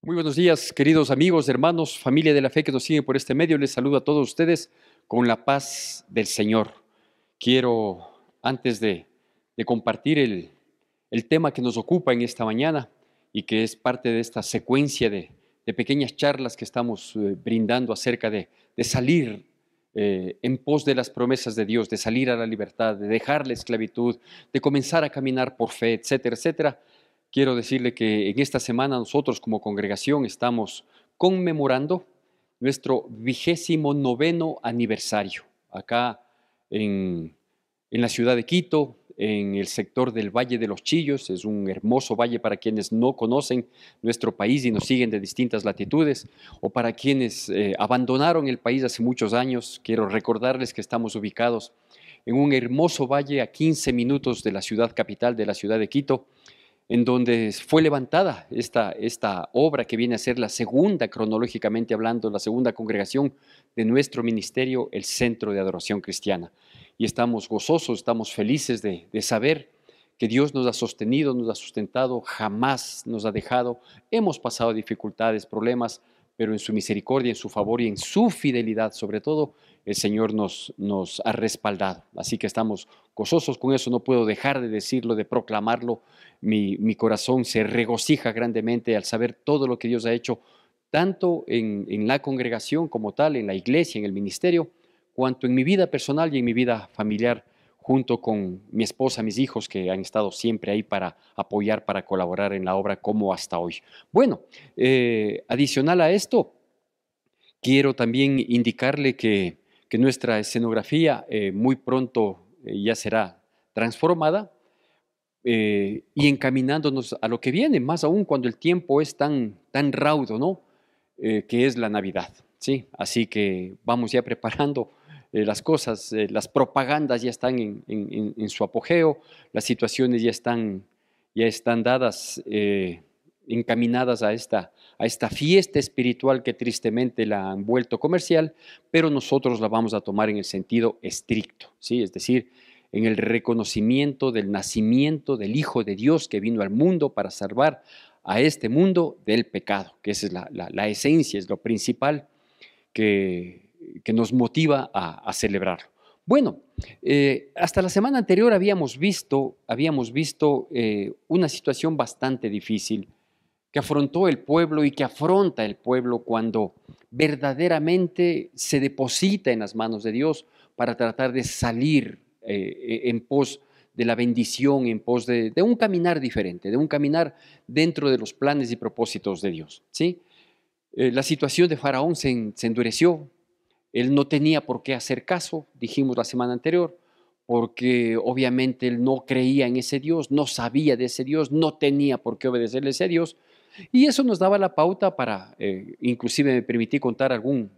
Muy buenos días, queridos amigos, hermanos, familia de la fe que nos sigue por este medio. Les saludo a todos ustedes con la paz del Señor. Quiero, antes de compartir el tema que nos ocupa en esta mañana y que es parte de esta secuencia de pequeñas charlas que estamos brindando acerca de salir en pos de las promesas de Dios, de salir a la libertad, de dejar la esclavitud, de comenzar a caminar por fe, etcétera, etcétera. Quiero decirle que en esta semana nosotros como congregación estamos conmemorando nuestro 29º aniversario acá en la ciudad de Quito, en el sector del Valle de los Chillos. Es un hermoso valle para quienes no conocen nuestro país y nos siguen de distintas latitudes, o para quienes abandonaron el país hace muchos años. Quiero recordarles que estamos ubicados en un hermoso valle a 15 minutos de la ciudad capital, de la ciudad de Quito, en donde fue levantada esta obra que viene a ser la segunda, cronológicamente hablando, la segunda congregación de nuestro ministerio, el Centro de Adoración Cristiana. Y estamos gozosos, estamos felices de saber que Dios nos ha sostenido, nos ha sustentado, jamás nos ha dejado. Hemos pasado dificultades, problemas, pero en su misericordia, en su favor y en su fidelidad, sobre todo, el Señor nos ha respaldado. Así que estamos gozosos con eso, no puedo dejar de decirlo, de proclamarlo. Mi corazón se regocija grandemente al saber todo lo que Dios ha hecho, tanto en la congregación como tal, en la iglesia, en el ministerio, cuanto en mi vida personal y en mi vida familiar, junto con mi esposa, mis hijos, que han estado siempre ahí para apoyar, para colaborar en la obra, como hasta hoy. Bueno, adicional a esto, quiero también indicarle que nuestra escenografía muy pronto ya será transformada, y encaminándonos a lo que viene, más aún cuando el tiempo es tan raudo, ¿no? Que es la Navidad, ¿sí? Así que vamos ya preparando las cosas. Las propagandas ya están en su apogeo, las situaciones ya están dadas, encaminadas a esta fiesta espiritual que tristemente la han vuelto comercial, pero nosotros la vamos a tomar en el sentido estricto, ¿sí? Es decir, en el reconocimiento del nacimiento del Hijo de Dios que vino al mundo para salvar a este mundo del pecado, que esa es la esencia, es lo principal que nos motiva a celebrarlo. Bueno, hasta la semana anterior habíamos visto una situación bastante difícil que afrontó el pueblo y que afronta el pueblo cuando verdaderamente se deposita en las manos de Dios para tratar de salir en pos de la bendición, en pos de un caminar diferente, de un caminar dentro de los planes y propósitos de Dios, ¿sí? La situación de Faraón se endureció. Él no tenía por qué hacer caso, dijimos la semana anterior, porque obviamente él no creía en ese Dios, no sabía de ese Dios, no tenía por qué obedecerle a ese Dios. Y eso nos daba la pauta para, inclusive me permití contar algún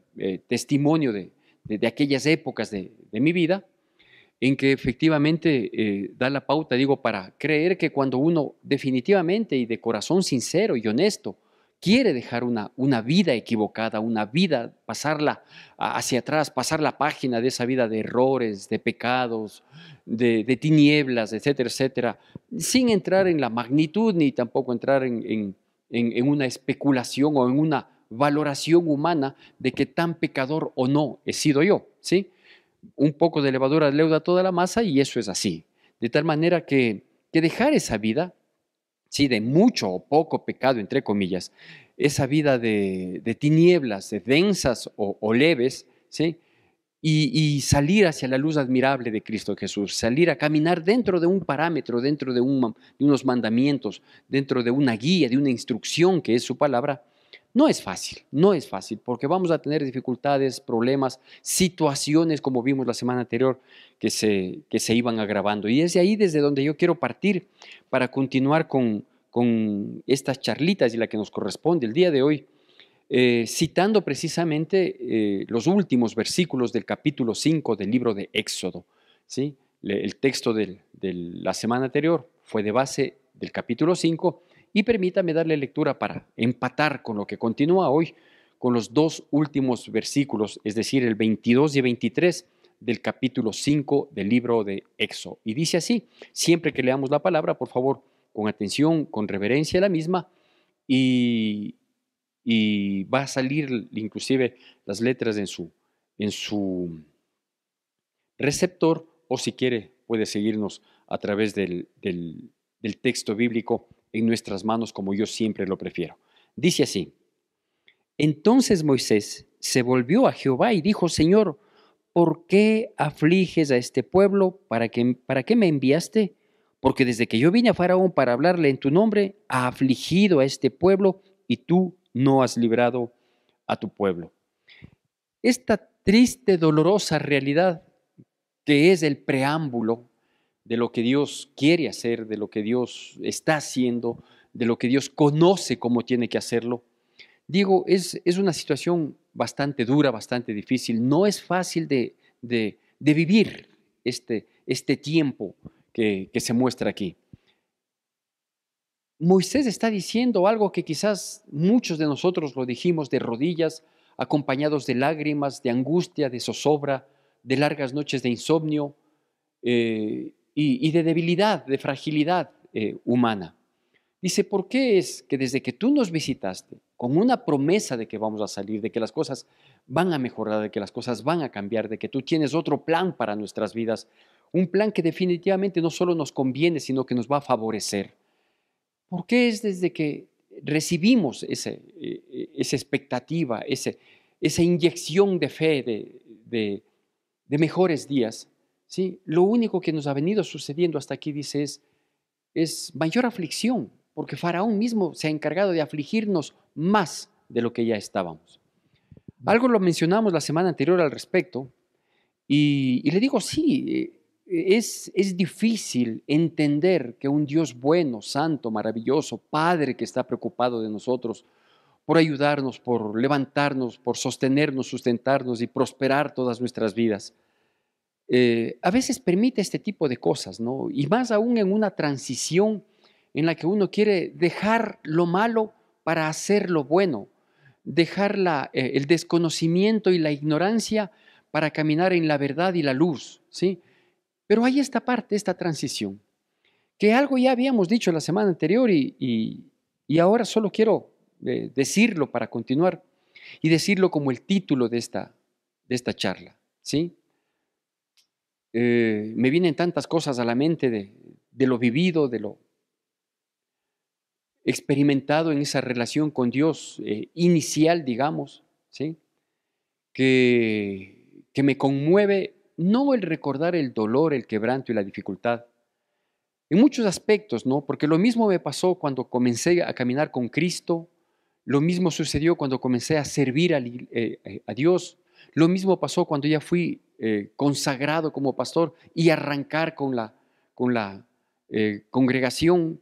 testimonio de aquellas épocas de mi vida, en que efectivamente da la pauta, digo, para creer que cuando uno definitivamente y de corazón sincero y honesto quiere dejar una vida equivocada, una vida, pasarla hacia atrás, pasar la página de esa vida de errores, de pecados, de tinieblas, etcétera, etcétera, sin entrar en la magnitud ni tampoco entrar en una especulación o en una valoración humana de que tan pecador o no he sido yo, ¿sí? Un poco de levadura leuda toda la masa, y eso es así. De tal manera que dejar esa vida, sí, de mucho o poco pecado, entre comillas, esa vida de tinieblas, de densas o leves, ¿sí? Y salir hacia la luz admirable de Cristo Jesús, salir a caminar dentro de un parámetro, dentro de unos mandamientos, dentro de una guía, de una instrucción que es su palabra. No es fácil, no es fácil, porque vamos a tener dificultades, problemas, situaciones, como vimos la semana anterior, que se iban agravando. Y es de ahí desde donde yo quiero partir para continuar con estas charlitas y la que nos corresponde el día de hoy, citando precisamente los últimos versículos del capítulo 5 del libro de Éxodo, ¿sí? El texto de la semana anterior fue de base del capítulo 5, y permítame darle lectura para empatar con lo que continúa hoy, con los dos últimos versículos, es decir, el 22 y 23 del capítulo 5 del libro de Éxodo. Y dice así: siempre que leamos la palabra, por favor, con atención, con reverencia a la misma y, y va a salir inclusive las letras en su receptor, o si quiere puede seguirnos a través del texto bíblico en nuestras manos, como yo siempre lo prefiero. Dice así: entonces Moisés se volvió a Jehová y dijo: Señor, ¿por qué afliges a este pueblo? ¿Para qué me enviaste? Porque desde que yo vine a Faraón para hablarle en tu nombre, ha afligido a este pueblo y tú no has librado a tu pueblo. Esta triste, dolorosa realidad que es el preámbulo de lo que Dios quiere hacer, de lo que Dios está haciendo, de lo que Dios conoce cómo tiene que hacerlo. Digo, es una situación bastante dura, bastante difícil. No es fácil de vivir este tiempo que se muestra aquí. Moisés está diciendo algo que quizás muchos de nosotros lo dijimos de rodillas, acompañados de lágrimas, de angustia, de zozobra, de largas noches de insomnio y de debilidad, de fragilidad humana. Dice: ¿por qué es que desde que tú nos visitaste, con una promesa de que vamos a salir, de que las cosas van a mejorar, de que las cosas van a cambiar, de que tú tienes otro plan para nuestras vidas, un plan que definitivamente no solo nos conviene, sino que nos va a favorecer? ¿Por qué es desde que recibimos esa expectativa, esa inyección de fe de mejores días? ¿Sí? Lo único que nos ha venido sucediendo hasta aquí, dice, es mayor aflicción, porque Faraón mismo se ha encargado de afligirnos más de lo que ya estábamos. Algo lo mencionamos la semana anterior al respecto, y le digo, sí, es difícil entender que un Dios bueno, santo, maravilloso, Padre que está preocupado de nosotros, por ayudarnos, por levantarnos, por sostenernos, sustentarnos y prosperar todas nuestras vidas, a veces permite este tipo de cosas, ¿no? Y más aún en una transición en la que uno quiere dejar lo malo para hacer lo bueno, dejar el desconocimiento y la ignorancia para caminar en la verdad y la luz, ¿sí? Pero hay esta parte, esta transición, que algo ya habíamos dicho la semana anterior y ahora solo quiero decirlo para continuar y decirlo como el título de esta charla, ¿sí? Me vienen tantas cosas a la mente de lo vivido, de lo experimentado en esa relación con Dios inicial, digamos, ¿sí? Que me conmueve no el recordar el dolor, el quebranto y la dificultad, en muchos aspectos, ¿no? Porque lo mismo me pasó cuando comencé a caminar con Cristo, lo mismo sucedió cuando comencé a servir a Dios, lo mismo pasó cuando ya fui consagrado como pastor y arrancar con la congregación.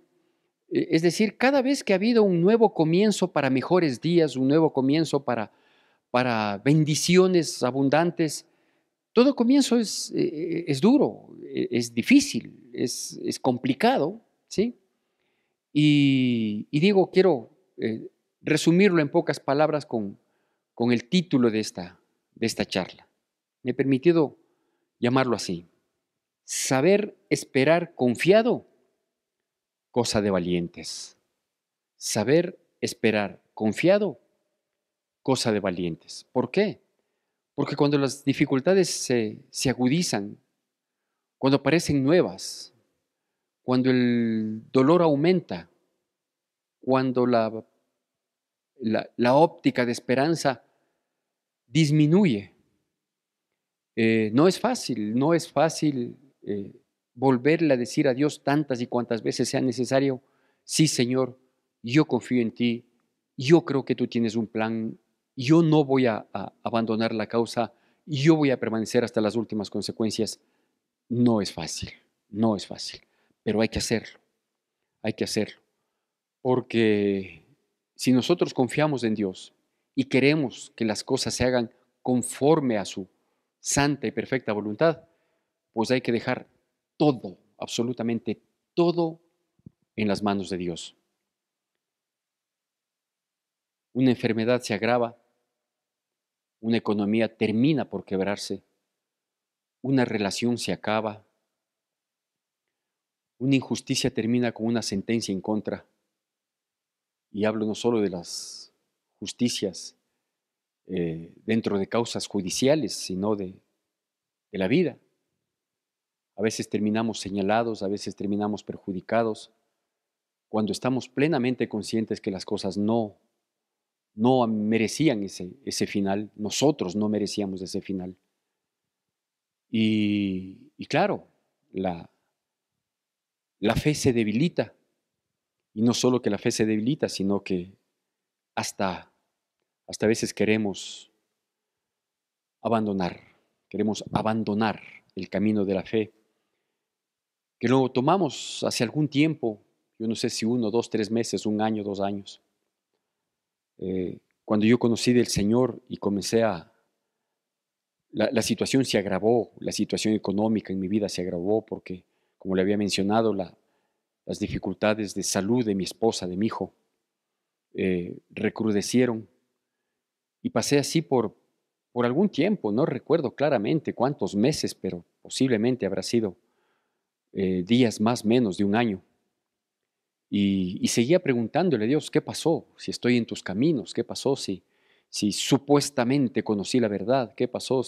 Es decir, cada vez que ha habido un nuevo comienzo para mejores días, un nuevo comienzo para bendiciones abundantes, todo comienzo es duro, es difícil, es complicado, ¿sí? Y digo, quiero resumirlo en pocas palabras con el título de esta charla. Me he permitido llamarlo así: saber esperar confiado, cosa de valientes. Saber esperar confiado, cosa de valientes. ¿Por qué? Porque cuando las dificultades se agudizan, cuando parecen nuevas, cuando el dolor aumenta, cuando la óptica de esperanza disminuye, no es fácil volverle a decir a Dios tantas y cuantas veces sea necesario: sí, Señor, yo confío en ti, yo creo que tú tienes un plan, yo no voy a abandonar la causa, yo voy a permanecer hasta las últimas consecuencias. No es fácil, no es fácil, pero hay que hacerlo, porque si nosotros confiamos en Dios y queremos que las cosas se hagan conforme a su santa y perfecta voluntad, pues hay que dejar todo, absolutamente todo, en las manos de Dios. Una enfermedad se agrava, una economía termina por quebrarse, una relación se acaba, una injusticia termina con una sentencia en contra. Y hablo no solo de las justicias dentro de causas judiciales, sino de la vida. A veces terminamos señalados, a veces terminamos perjudicados, cuando estamos plenamente conscientes que las cosas no merecían ese final, nosotros no merecíamos ese final. Y claro, la fe se debilita, y no solo que la fe se debilita, sino que hasta a veces queremos abandonar el camino de la fe, que lo tomamos hace algún tiempo, yo no sé si 1, 2, 3 meses, 1 año, 2 años. Cuando yo conocí del Señor y la situación se agravó, la situación económica en mi vida se agravó porque, como le había mencionado, las dificultades de salud de mi esposa, de mi hijo, recrudecieron y pasé así por algún tiempo, no recuerdo claramente cuántos meses, pero posiblemente habrá sido días más menos de 1 año. Y seguía preguntándole a Dios, ¿qué pasó? Si estoy en tus caminos, ¿qué pasó? Si supuestamente conocí la verdad, ¿qué pasó?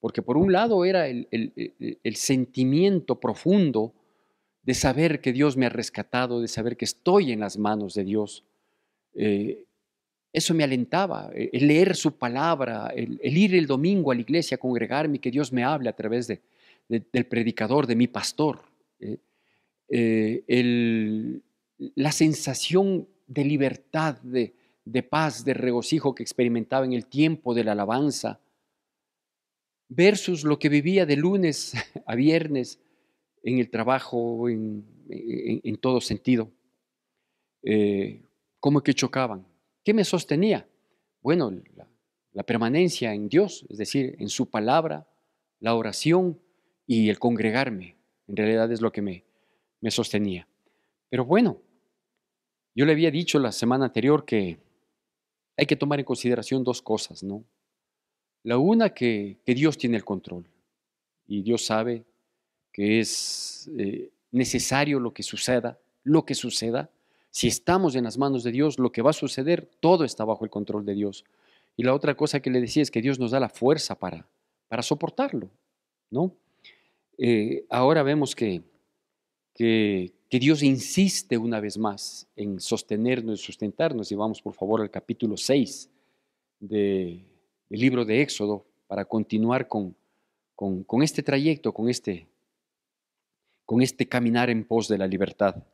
Porque por un lado era el sentimiento profundo de saber que Dios me ha rescatado, de saber que estoy en las manos de Dios. Eso me alentaba, el leer su palabra, el ir el domingo a la iglesia a congregarme, que Dios me hable a través del predicador, de mi pastor. La sensación de libertad, de paz, de regocijo que experimentaba en el tiempo de la alabanza, versus lo que vivía de lunes a viernes en el trabajo, en todo sentido. ¿Cómo que chocaban? ¿Qué me sostenía? Bueno, la permanencia en Dios, es decir, en su palabra, la oración y el congregarme. En realidad es lo que me sostenía. Pero bueno, yo le había dicho la semana anterior que hay que tomar en consideración 2 cosas, ¿no? La una, que Dios tiene el control y Dios sabe que es necesario lo que suceda. Si estamos en las manos de Dios, lo que va a suceder, todo está bajo el control de Dios. Y la otra cosa que le decía es que Dios nos da la fuerza para soportarlo, ¿no? Ahora vemos que Dios insiste una vez más en sostenernos y sustentarnos. Y vamos por favor al capítulo 6 del libro de Éxodo para continuar con este trayecto, con este caminar en pos de la libertad.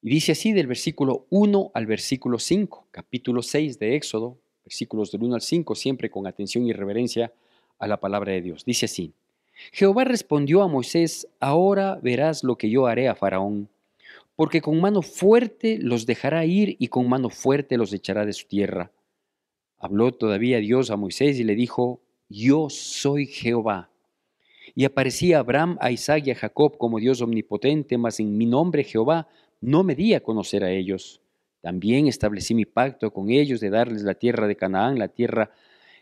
Y dice así del versículo 1 al versículo 5, capítulo 6 de Éxodo, versículos del 1 al 5, siempre con atención y reverencia a la palabra de Dios. Dice así: Jehová respondió a Moisés: ahora verás lo que yo haré a Faraón, porque con mano fuerte los dejará ir y con mano fuerte los echará de su tierra. Habló todavía Dios a Moisés y le dijo: yo soy Jehová. Y aparecía a Abraham, a Isaac y a Jacob como Dios omnipotente, mas en mi nombre Jehová no me di a conocer a ellos. También establecí mi pacto con ellos de darles la tierra de Canaán, la tierra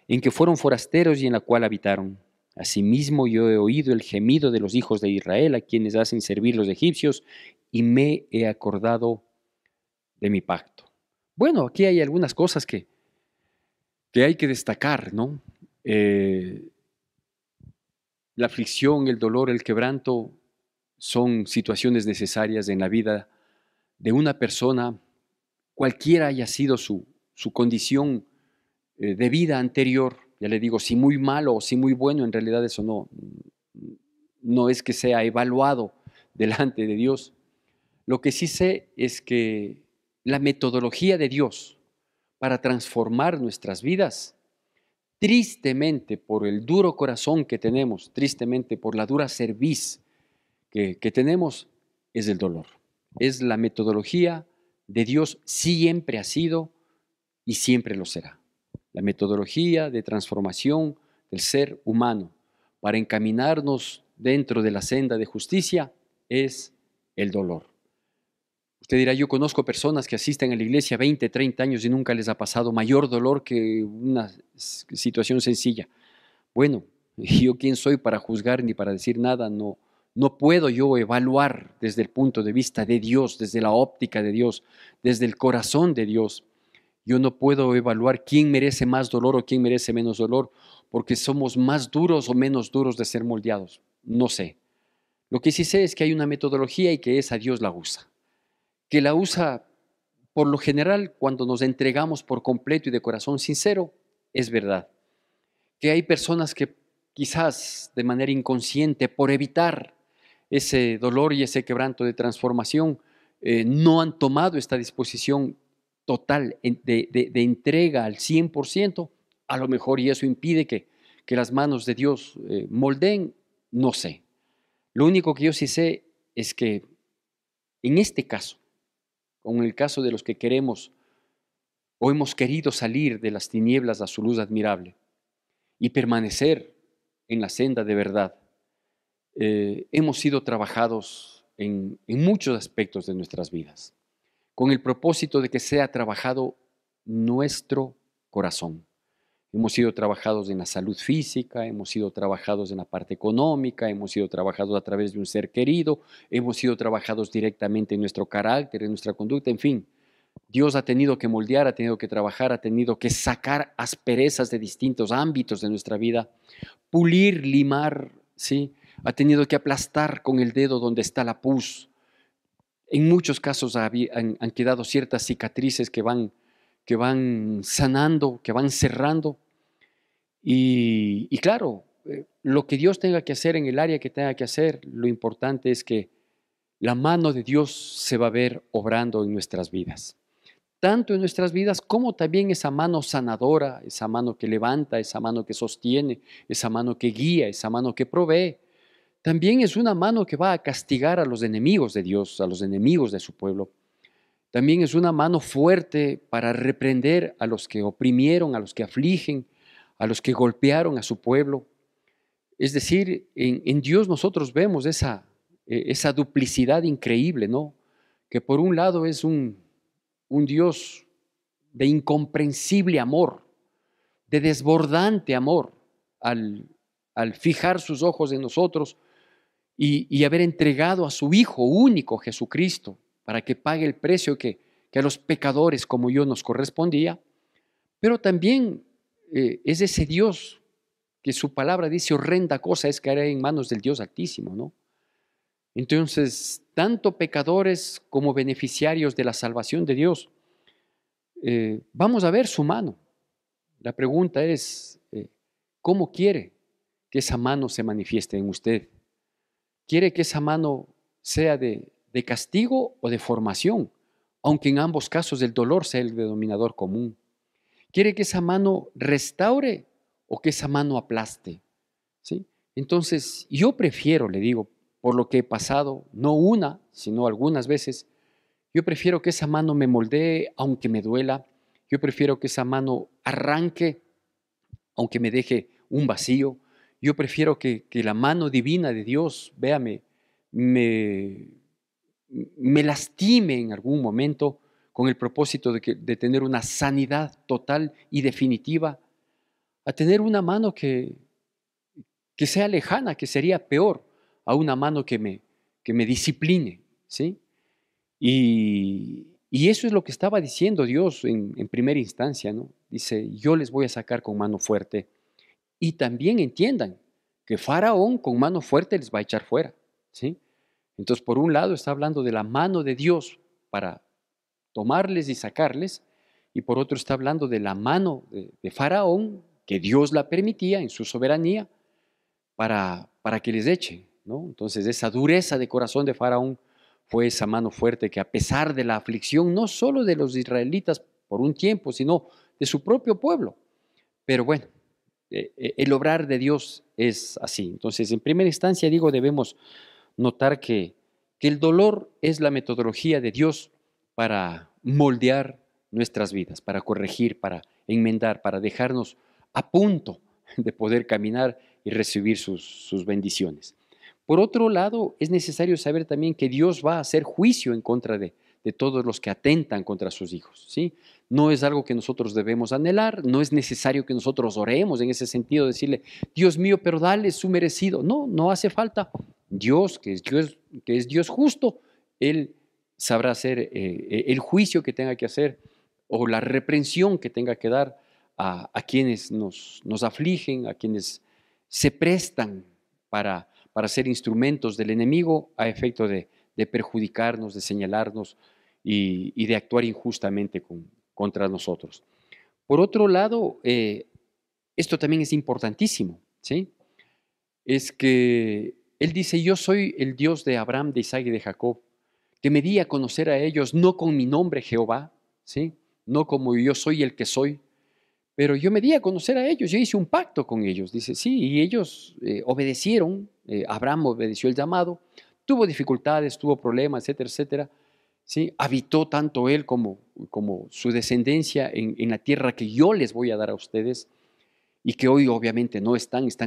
en que fueron forasteros y en la cual habitaron. Asimismo yo he oído el gemido de los hijos de Israel, a quienes hacen servir los egipcios, y me he acordado de mi pacto. Bueno, aquí hay algunas cosas que hay que destacar, ¿no? La aflicción, el dolor, el quebranto son situaciones necesarias en la vida de una persona, cualquiera haya sido su condición de vida anterior. Ya le digo, si muy malo o si muy bueno, en realidad eso no es que sea evaluado delante de Dios. Lo que sí sé es que la metodología de Dios para transformar nuestras vidas, tristemente por el duro corazón que tenemos, tristemente por la dura cerviz que tenemos, es el dolor. Es la metodología de Dios, siempre ha sido y siempre lo será. La metodología de transformación del ser humano para encaminarnos dentro de la senda de justicia es el dolor. Usted dirá, yo conozco personas que asisten a la iglesia 20, 30 años y nunca les ha pasado mayor dolor que una situación sencilla. Bueno, ¿yo quién soy para juzgar ni para decir nada? No No puedo yo evaluar desde el punto de vista de Dios, desde la óptica de Dios, desde el corazón de Dios. Yo no puedo evaluar quién merece más dolor o quién merece menos dolor, porque somos más duros o menos duros de ser moldeados. No sé. Lo que sí sé es que hay una metodología y que esa Dios la usa. Que la usa por lo general cuando nos entregamos por completo y de corazón sincero, es verdad. Que hay personas que quizás de manera inconsciente, por evitar ese dolor y ese quebranto de transformación, no han tomado esta disposición total de entrega al 100%, a lo mejor, y eso impide que las manos de Dios moldeen, no sé. Lo único que yo sí sé es que en este caso, como en el caso de los que queremos o hemos querido salir de las tinieblas a su luz admirable y permanecer en la senda de verdad, hemos sido trabajados en muchos aspectos de nuestras vidas, con el propósito de que sea trabajado nuestro corazón. Hemos sido trabajados en la salud física, hemos sido trabajados en la parte económica, hemos sido trabajados a través de un ser querido, hemos sido trabajados directamente en nuestro carácter, en nuestra conducta, en fin. Dios ha tenido que moldear, ha tenido que trabajar, ha tenido que sacar asperezas de distintos ámbitos de nuestra vida, pulir, limar, ¿sí? Ha tenido que aplastar con el dedo donde está la pus. En muchos casos han quedado ciertas cicatrices que van sanando, que van cerrando. Y claro, lo que Dios tenga que hacer en el área que tenga que hacer, lo importante es que la mano de Dios se va a ver obrando en nuestras vidas. Tanto en nuestras vidas como también esa mano sanadora, esa mano que levanta, esa mano que sostiene, esa mano que guía, esa mano que provee. También es una mano que va a castigar a los enemigos de Dios, a los enemigos de su pueblo. También es una mano fuerte para reprender a los que oprimieron, a los que afligen, a los que golpearon a su pueblo. Es decir, en Dios nosotros vemos esa duplicidad increíble, ¿no? Que por un lado es un Dios de incomprensible amor, de desbordante amor, al fijar sus ojos en nosotros y haber entregado a su Hijo único, Jesucristo, para que pague el precio que a los pecadores como yo nos correspondía, pero también es ese Dios que su palabra dice horrenda cosa es caer en manos del Dios Altísimo, ¿no? Entonces, tanto pecadores como beneficiarios de la salvación de Dios, vamos a ver su mano. La pregunta es, ¿cómo quiere que esa mano se manifieste en usted? ¿Quiere que esa mano sea de castigo o de formación? Aunque en ambos casos el dolor sea el denominador común. ¿Quiere que esa mano restaure o que esa mano aplaste? ¿Sí? Entonces, yo prefiero, le digo, por lo que he pasado, no una, sino algunas veces, yo prefiero que esa mano me moldee aunque me duela. Yo prefiero que esa mano arranque aunque me deje un vacío. Yo prefiero que la mano divina de Dios, véame, me, me lastime en algún momento con el propósito de tener una sanidad total y definitiva, a tener una mano que sea lejana, que sería peor, a una mano que me discipline, ¿sí? Y eso es lo que estaba diciendo Dios en primera instancia, ¿no? Dice, yo les voy a sacar con mano fuerte. Y también entiendan que Faraón con mano fuerte les va a echar fuera, ¿sí? Entonces, por un lado está hablando de la mano de Dios para tomarles y sacarles, y por otro está hablando de la mano de Faraón, que Dios la permitía en su soberanía, para que les eche, ¿no? Entonces, esa dureza de corazón de Faraón fue esa mano fuerte que a pesar de la aflicción, no solo de los israelitas por un tiempo, sino de su propio pueblo. Pero bueno, el obrar de Dios es así. Entonces, en primera instancia, digo, debemos notar que el dolor es la metodología de Dios para moldear nuestras vidas, para corregir, para enmendar, para dejarnos a punto de poder caminar y recibir sus bendiciones. Por otro lado, es necesario saber también que Dios va a hacer juicio en contra de todos los que atentan contra sus hijos, ¿sí? No es algo que nosotros debemos anhelar, no es necesario que nosotros oremos en ese sentido, decirle, Dios mío, pero dale su merecido. No, no hace falta. Dios, que es Dios justo, Él sabrá hacer el juicio que tenga que hacer o la reprensión que tenga que dar a quienes nos afligen, a quienes se prestan para ser instrumentos del enemigo a efecto de perjudicarnos, de señalarnos y de actuar injustamente contra nosotros. Por otro lado, esto también es importantísimo, ¿sí? Es que Él dice, yo soy el Dios de Abraham, de Isaac y de Jacob, que me di a conocer a ellos no con mi nombre Jehová, ¿sí? No como yo soy el que soy, pero yo me di a conocer a ellos, yo hice un pacto con ellos, dice, sí, y ellos obedecieron, Abraham obedeció el llamado, tuvo dificultades, tuvo problemas, etcétera, etcétera, ¿sí? Habitó tanto él como su descendencia en la tierra que yo les voy a dar a ustedes y que hoy obviamente no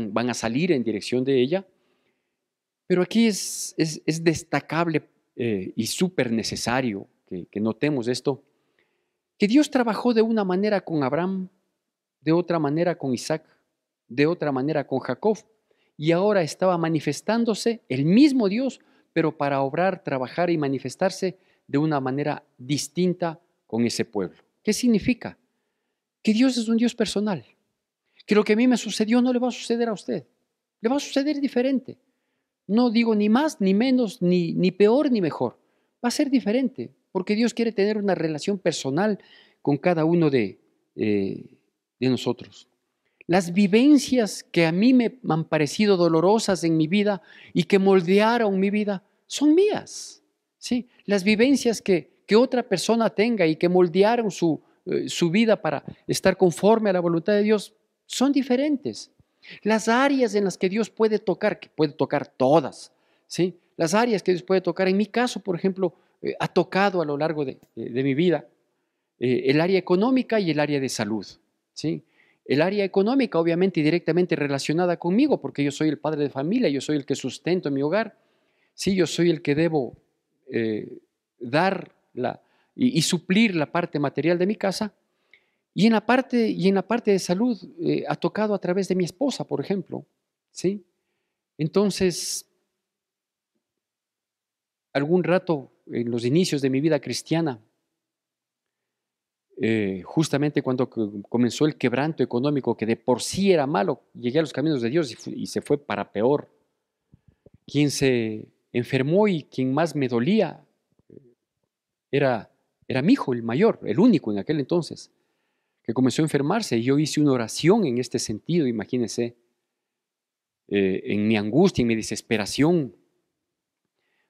van a salir en dirección de ella, pero aquí es destacable y súper necesario que notemos esto, que Dios trabajó de una manera con Abraham, de otra manera con Isaac, de otra manera con Jacob, y ahora estaba manifestándose el mismo Dios, pero para obrar, trabajar y manifestarse de una manera distinta con ese pueblo. ¿Qué significa? Que Dios es un Dios personal, que lo que a mí me sucedió no le va a suceder a usted, le va a suceder diferente. No digo ni más, ni menos, ni peor, ni mejor. Va a ser diferente, porque Dios quiere tener una relación personal con cada uno de nosotros. Las vivencias que a mí me han parecido dolorosas en mi vida y que moldearon mi vida son mías. ¿Sí? Las vivencias que otra persona tenga y que moldearon su vida para estar conforme a la voluntad de Dios son diferentes. Las áreas en las que Dios puede tocar, que puede tocar todas, ¿sí? Las áreas que Dios puede tocar, en mi caso, por ejemplo, ha tocado a lo largo de mi vida el área económica y el área de salud, ¿sí? El área económica, obviamente, y directamente relacionada conmigo, porque yo soy el padre de familia, yo soy el que sustento mi hogar, sí, yo soy el que debo dar y suplir la parte material de mi casa, y en la parte de salud ha tocado a través de mi esposa, por ejemplo, ¿sí? Entonces, algún rato en los inicios de mi vida cristiana, justamente cuando comenzó el quebranto económico, que de por sí era malo, llegué a los caminos de Dios y se fue para peor. Quien se enfermó y quien más me dolía era, era mi hijo, el mayor, el único en aquel entonces, que comenzó a enfermarse y yo hice una oración en este sentido, imagínense, en mi angustia, en mi desesperación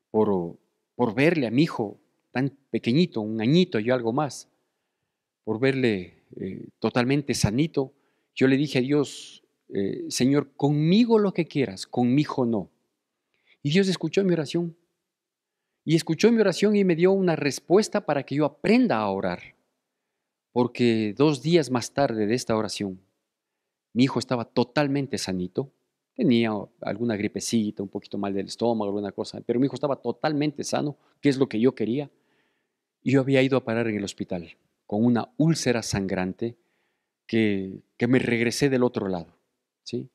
por, por verle a mi hijo tan pequeñito, un añito y algo más, por verle totalmente sanito, yo le dije a Dios, Señor, conmigo lo que quieras, con mi hijo no. Y Dios escuchó mi oración. Y escuchó mi oración y me dio una respuesta para que yo aprenda a orar. Porque 2 días más tarde de esta oración, mi hijo estaba totalmente sanito. Tenía alguna gripecita, un poquito mal del estómago, alguna cosa, pero mi hijo estaba totalmente sano, que es lo que yo quería. Y yo había ido a parar en el hospital con una úlcera sangrante que me regresé del otro lado, ¿sí?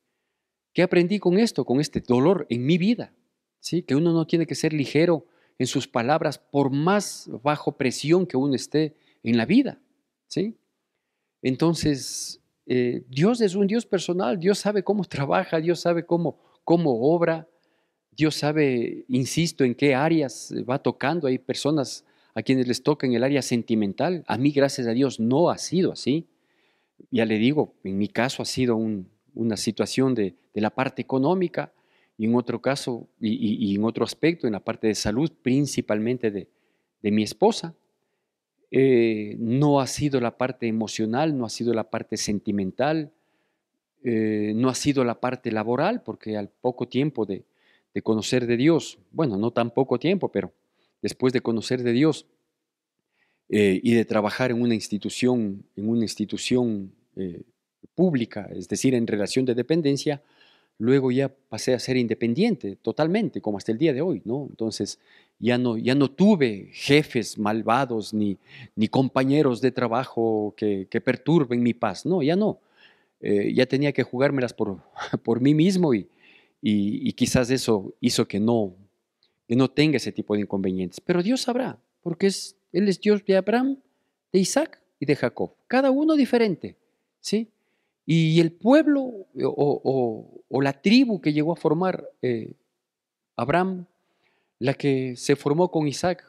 ¿Qué aprendí con esto, con este dolor en mi vida? ¿Sí? Que uno no tiene que ser ligero en sus palabras por más bajo presión que uno esté en la vida, ¿sí? Entonces, Dios es un Dios personal, Dios sabe cómo trabaja, Dios sabe cómo obra, Dios sabe, insisto, en qué áreas va tocando. Hay personas a quienes les toca en el área sentimental. A mí, gracias a Dios, no ha sido así. Ya le digo, en mi caso ha sido una situación de la parte económica y en otro caso y en otro aspecto, en la parte de salud, principalmente de mi esposa. No ha sido la parte emocional, no ha sido la parte sentimental, no ha sido la parte laboral, porque al poco tiempo de conocer de Dios, bueno, no tan poco tiempo, pero después de conocer de Dios y de trabajar en una institución pública, es decir, en relación de dependencia, luego ya pasé a ser independiente totalmente, como hasta el día de hoy, ¿no? Entonces ya no tuve jefes malvados ni compañeros de trabajo que perturben mi paz, no, ya no. Ya tenía que jugármelas por, por mí mismo y quizás eso hizo que no tenga ese tipo de inconvenientes. Pero Dios sabrá, porque Él es Dios de Abraham, de Isaac y de Jacob, cada uno diferente, ¿sí? Y el pueblo o la tribu que llegó a formar Abraham, la que se formó con Isaac,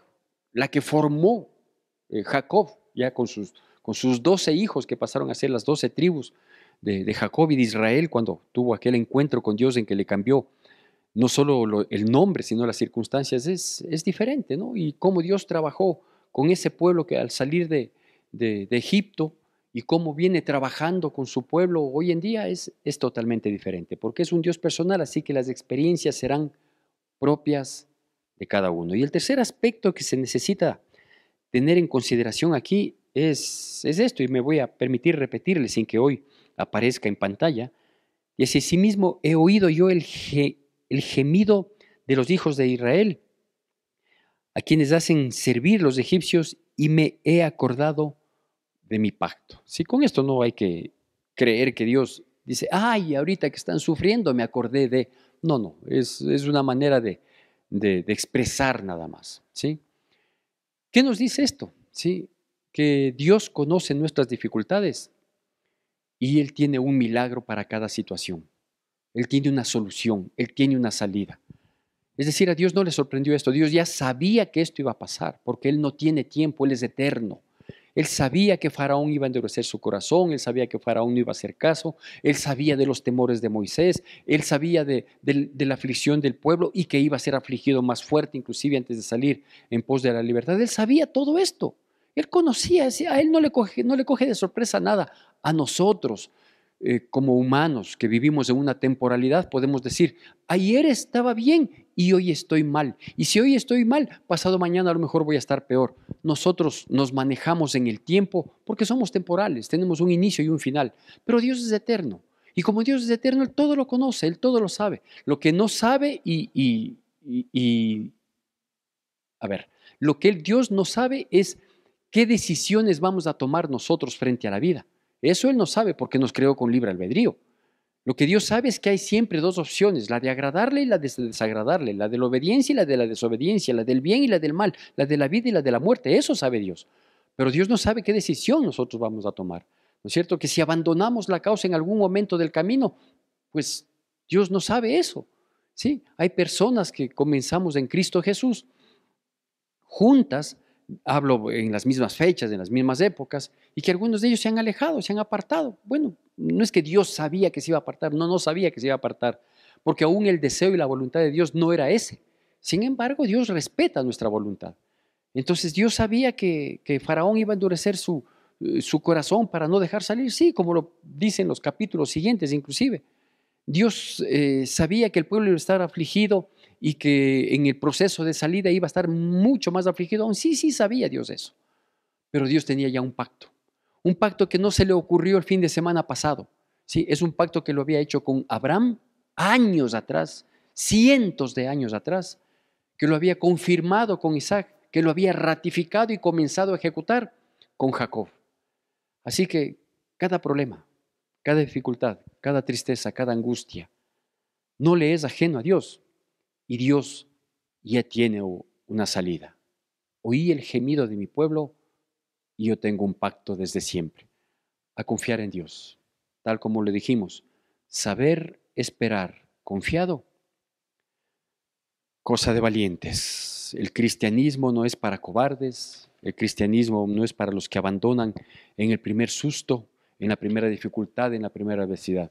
la que formó Jacob, ya con sus 12 hijos que pasaron a ser las 12 tribus de Jacob y de Israel cuando tuvo aquel encuentro con Dios en que le cambió no solo el nombre, sino las circunstancias, es diferente, ¿no? Y cómo Dios trabajó con ese pueblo que al salir de Egipto y cómo viene trabajando con su pueblo hoy en día es totalmente diferente, porque es un Dios personal, así que las experiencias serán propias de cada uno. Y el tercer aspecto que se necesita tener en consideración aquí es esto, y me voy a permitir repetirle sin que hoy aparezca en pantalla, y es: asimismo he oído yo el gemido de los hijos de Israel, a quienes hacen servir los egipcios, y me he acordado de mi pacto. Sí, con esto no hay que creer que Dios dice, ay, ahorita que están sufriendo me acordé de... No, es una manera de expresar nada más, ¿sí? ¿Qué nos dice esto? ¿Sí? Que Dios conoce nuestras dificultades y Él tiene un milagro para cada situación. Él tiene una solución, Él tiene una salida. Es decir, a Dios no le sorprendió esto. Dios ya sabía que esto iba a pasar, porque Él no tiene tiempo, Él es eterno. Él sabía que Faraón iba a endurecer su corazón, Él sabía que Faraón no iba a hacer caso, Él sabía de los temores de Moisés, Él sabía de la aflicción del pueblo y que iba a ser afligido más fuerte, inclusive antes de salir en pos de la libertad. Él sabía todo esto. Él conocía, a Él no le coge de sorpresa nada. A nosotros, como humanos que vivimos en una temporalidad, podemos decir, ayer estaba bien y hoy estoy mal. Y si hoy estoy mal, pasado mañana a lo mejor voy a estar peor. Nosotros nos manejamos en el tiempo porque somos temporales, tenemos un inicio y un final. Pero Dios es eterno. Y como Dios es eterno, Él todo lo conoce, Él todo lo sabe. Lo que no sabe lo que Dios no sabe es qué decisiones vamos a tomar nosotros frente a la vida. Eso Él no sabe porque nos creó con libre albedrío. Lo que Dios sabe es que hay siempre dos opciones, la de agradarle y la de desagradarle, la de la obediencia y la de la desobediencia, la del bien y la del mal, la de la vida y la de la muerte. Eso sabe Dios. Pero Dios no sabe qué decisión nosotros vamos a tomar. ¿No es cierto? Que si abandonamos la causa en algún momento del camino, pues Dios no sabe eso. ¿Sí? Hay personas que comenzamos en Cristo Jesús juntas, hablo en las mismas fechas, en las mismas épocas, y que algunos de ellos se han alejado, se han apartado. Bueno, no es que Dios sabía que se iba a apartar, no sabía que se iba a apartar, porque aún el deseo y la voluntad de Dios no era ese. Sin embargo, Dios respeta nuestra voluntad. Entonces Dios sabía que Faraón iba a endurecer su corazón para no dejar salir, sí, como lo dicen los capítulos siguientes inclusive. Dios sabía que el pueblo iba a estar afligido y que en el proceso de salida iba a estar mucho más afligido aún. Sí sabía Dios eso. Pero Dios tenía ya un pacto que no se le ocurrió el fin de semana pasado. ¿Sí? Es un pacto que lo había hecho con Abraham años atrás, cientos de años atrás, que lo había confirmado con Isaac, que lo había ratificado y comenzado a ejecutar con Jacob. Así que cada problema, cada dificultad, cada tristeza, cada angustia, no le es ajeno a Dios. Y Dios ya tiene una salida. Oí el gemido de mi pueblo y yo tengo un pacto desde siempre. A confiar en Dios. Tal como le dijimos, saber esperar confiado, cosa de valientes. El cristianismo no es para cobardes, el cristianismo no es para los que abandonan en el primer susto, en la primera dificultad, en la primera adversidad.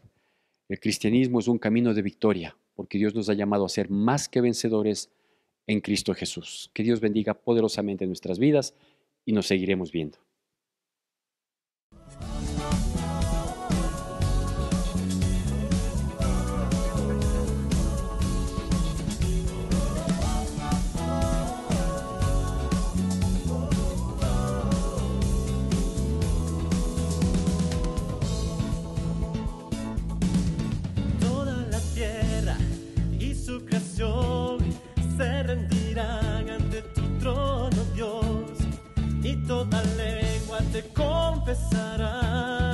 El cristianismo es un camino de victoria, porque Dios nos ha llamado a ser más que vencedores en Cristo Jesús. Que Dios bendiga poderosamente nuestras vidas y nos seguiremos viendo. Se rendirán ante tu trono, Dios, y toda lengua te confesará